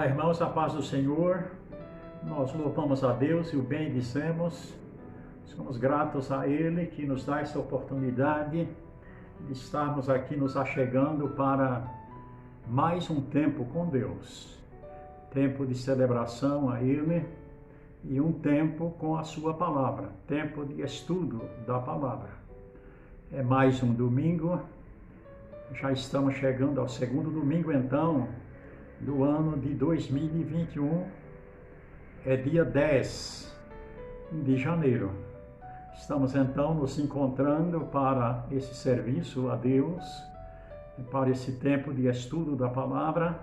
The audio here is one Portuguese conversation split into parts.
Olá, irmãos, a paz do Senhor. Nós louvamos a Deus e o bendizemos. Somos gratos a Ele que nos dá essa oportunidade de estarmos aqui nos achegando para mais um tempo com Deus. Tempo de celebração a Ele e um tempo com a Sua Palavra. Tempo de estudo da Palavra. É mais um domingo. Já estamos chegando ao segundo domingo, então, do ano de 2021, é dia 10 de janeiro. Estamos então nos encontrando para esse serviço a Deus, para esse tempo de estudo da palavra,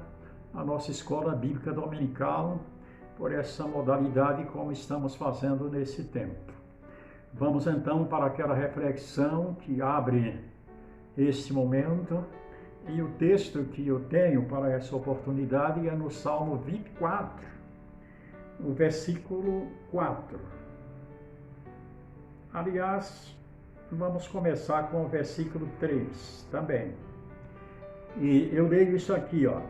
a nossa escola bíblica dominical, por essa modalidade como estamos fazendo nesse tempo. Vamos então para aquela reflexão que abre este momento. E o texto que eu tenho para essa oportunidade é no Salmo 24, o versículo 4. Aliás, vamos começar com o versículo 3 também. E eu leio isso aqui, ó.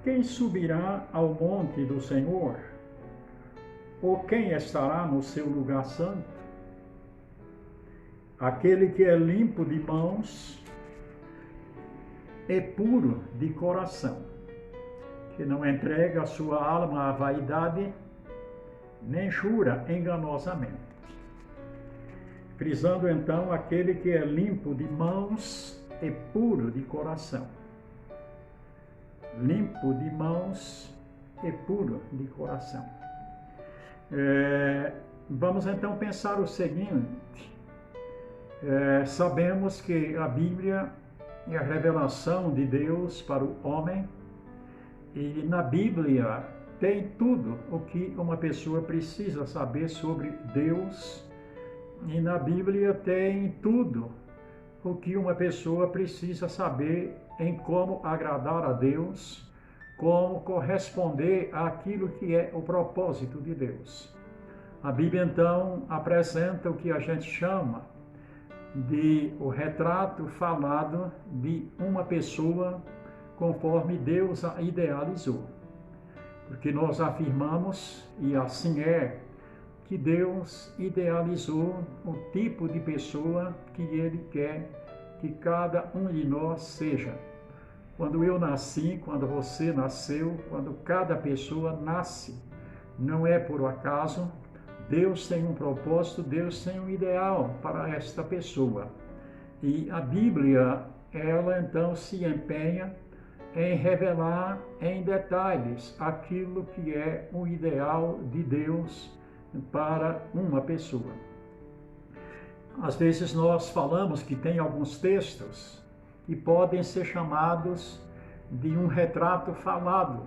Quem subirá ao monte do Senhor? Ou quem estará no seu lugar santo? Aquele que é limpo de mãos e puro de coração, que não entrega a sua alma à vaidade, nem jura enganosamente. Frisando então aquele que é limpo de mãos e puro de coração. Limpo de mãos e puro de coração. Vamos então pensar o seguinte. Sabemos que a Bíblia é a revelação de Deus para o homem, e na Bíblia tem tudo o que uma pessoa precisa saber sobre Deus, e na Bíblia tem tudo o que uma pessoa precisa saber em como agradar a Deus, como corresponder àquilo que é o propósito de Deus. A Bíblia então apresenta o que a gente chama de o retrato falado de uma pessoa conforme Deus a idealizou. Porque nós afirmamos, e assim é, que Deus idealizou o tipo de pessoa que Ele quer que cada um de nós seja. Quando eu nasci, quando você nasceu, quando cada pessoa nasce, não é por acaso. Deus tem um propósito, Deus tem um ideal para esta pessoa. E a Bíblia, ela então se empenha em revelar em detalhes aquilo que é o ideal de Deus para uma pessoa. Às vezes nós falamos que tem alguns textos que podem ser chamados de um retrato falado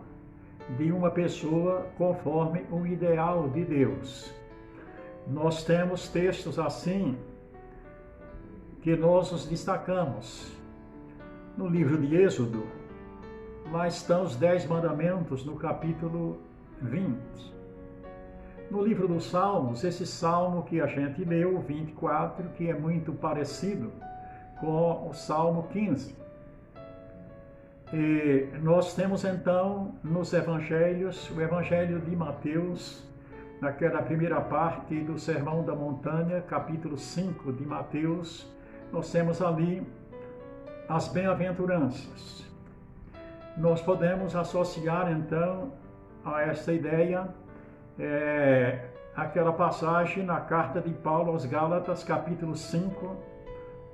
de uma pessoa conforme o ideal de Deus. Nós temos textos assim que nós os destacamos. No livro de Êxodo, lá estão os 10 mandamentos no capítulo 20. No livro dos Salmos, esse salmo que a gente leu, 24, que é muito parecido com o Salmo 15. E nós temos então nos evangelhos, o evangelho de Mateus, naquela primeira parte do Sermão da Montanha, capítulo 5 de Mateus, nós temos ali as bem-aventuranças. Nós podemos associar, então, a esta ideia, aquela passagem na carta de Paulo aos Gálatas, capítulo 5,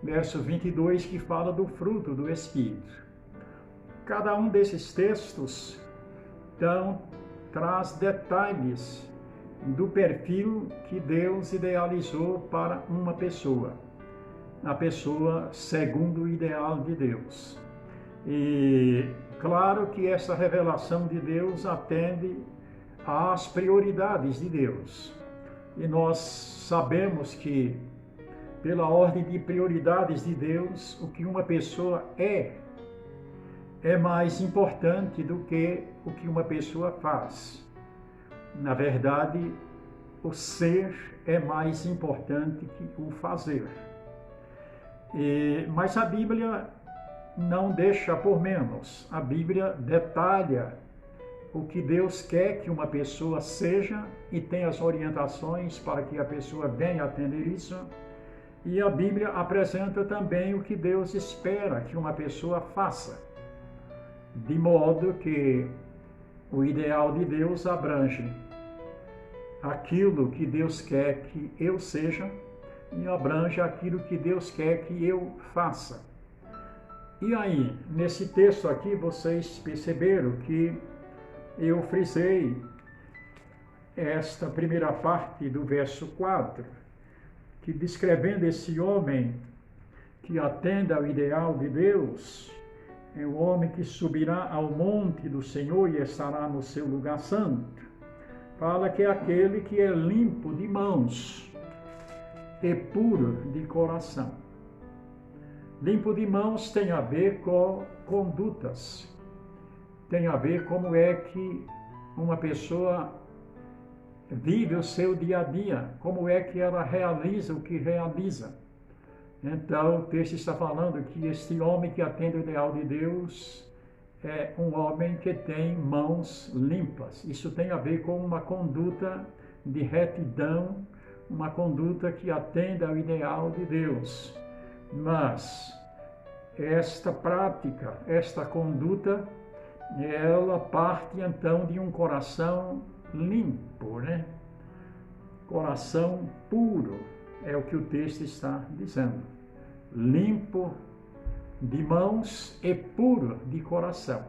verso 22, que fala do fruto do Espírito. Cada um desses textos, então, traz detalhes do perfil que Deus idealizou para uma pessoa, a pessoa segundo o ideal de Deus. E claro que essa revelação de Deus atende às prioridades de Deus. E nós sabemos que, pela ordem de prioridades de Deus, o que uma pessoa é mais importante do que o que uma pessoa faz. Na verdade, o ser é mais importante que o fazer. Mas a Bíblia não deixa por menos. A Bíblia detalha o que Deus quer que uma pessoa seja e tem as orientações para que a pessoa venha atender isso. E a Bíblia apresenta também o que Deus espera que uma pessoa faça, de modo que o ideal de Deus abrange aquilo que Deus quer que eu seja e abrange aquilo que Deus quer que eu faça. E aí, nesse texto aqui, vocês perceberam que eu frisei esta primeira parte do verso 4, que descrevendo esse homem que atende ao ideal de Deus, é o homem que subirá ao monte do Senhor e estará no seu lugar santo. Fala que é aquele que é limpo de mãos e puro de coração. Limpo de mãos tem a ver com condutas, tem a ver como é que uma pessoa vive o seu dia a dia, como é que ela realiza o que realiza. Então, o texto está falando que este homem que atende o ideal de Deus é um homem que tem mãos limpas. Isso tem a ver com uma conduta de retidão, uma conduta que atende ao ideal de Deus. Mas esta prática, esta conduta, ela parte então de um coração limpo, né? Coração puro, é o que o texto está dizendo. Limpo de mãos e puro de coração.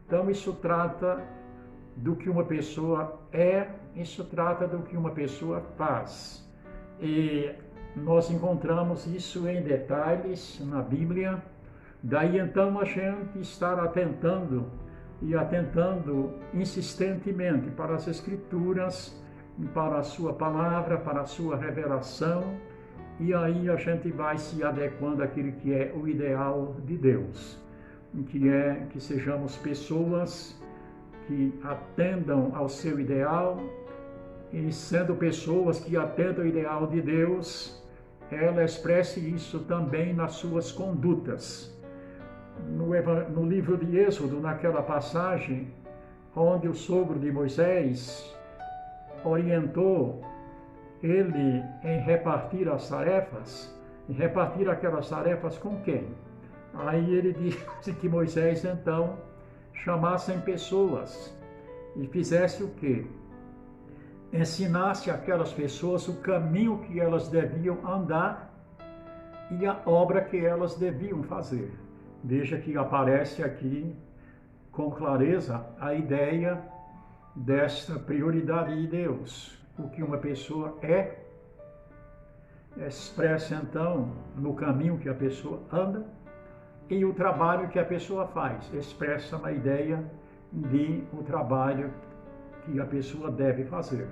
Então isso trata do que uma pessoa é, isso trata do que uma pessoa faz. E nós encontramos isso em detalhes na Bíblia. Daí então a gente estar atentando insistentemente para as Escrituras, para a sua palavra, para a sua revelação, e aí a gente vai se adequando àquilo que é o ideal de Deus, que é que sejamos pessoas que atendam ao seu ideal, e sendo pessoas que atendam ao ideal de Deus, ela expresse isso também nas suas condutas. No livro de Êxodo, naquela passagem, onde o sogro de Moisés orientou ele em repartir as tarefas, e repartir aquelas tarefas com quem? Aí ele disse que Moisés então chamassem pessoas e fizesse o quê? Ensinasse aquelas pessoas o caminho que elas deviam andar e a obra que elas deviam fazer. Veja que aparece aqui com clareza a ideia desta prioridade de Deus. O que uma pessoa é, expressa então no caminho que a pessoa anda, e o trabalho que a pessoa faz, expressa na ideia de o trabalho que a pessoa deve fazer.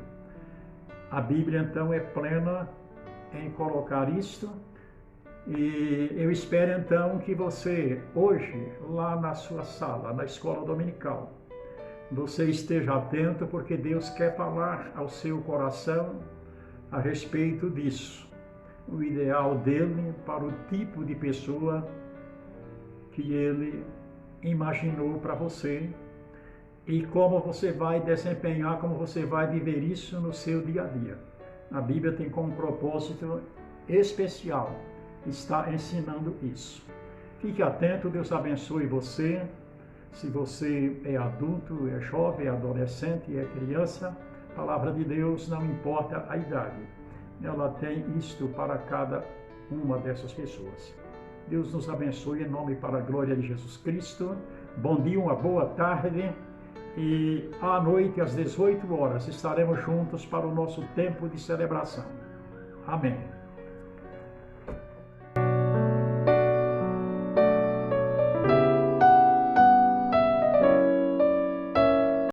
A Bíblia então é plena em colocar isto, e eu espero então que você, hoje, lá na sua sala, na escola dominical, você esteja atento, porque Deus quer falar ao seu coração a respeito disso. O ideal dele para o tipo de pessoa que ele imaginou para você e como você vai desempenhar, como você vai viver isso no seu dia a dia. A Bíblia tem como propósito especial está ensinando isso. Fique atento, Deus abençoe você. Se você é adulto, é jovem, é adolescente, é criança, a palavra de Deus não importa a idade. Ela tem isto para cada uma dessas pessoas. Deus nos abençoe em nome e para a glória de Jesus Cristo. Bom dia, uma boa tarde. E à noite, às 18 horas, estaremos juntos para o nosso tempo de celebração. Amém.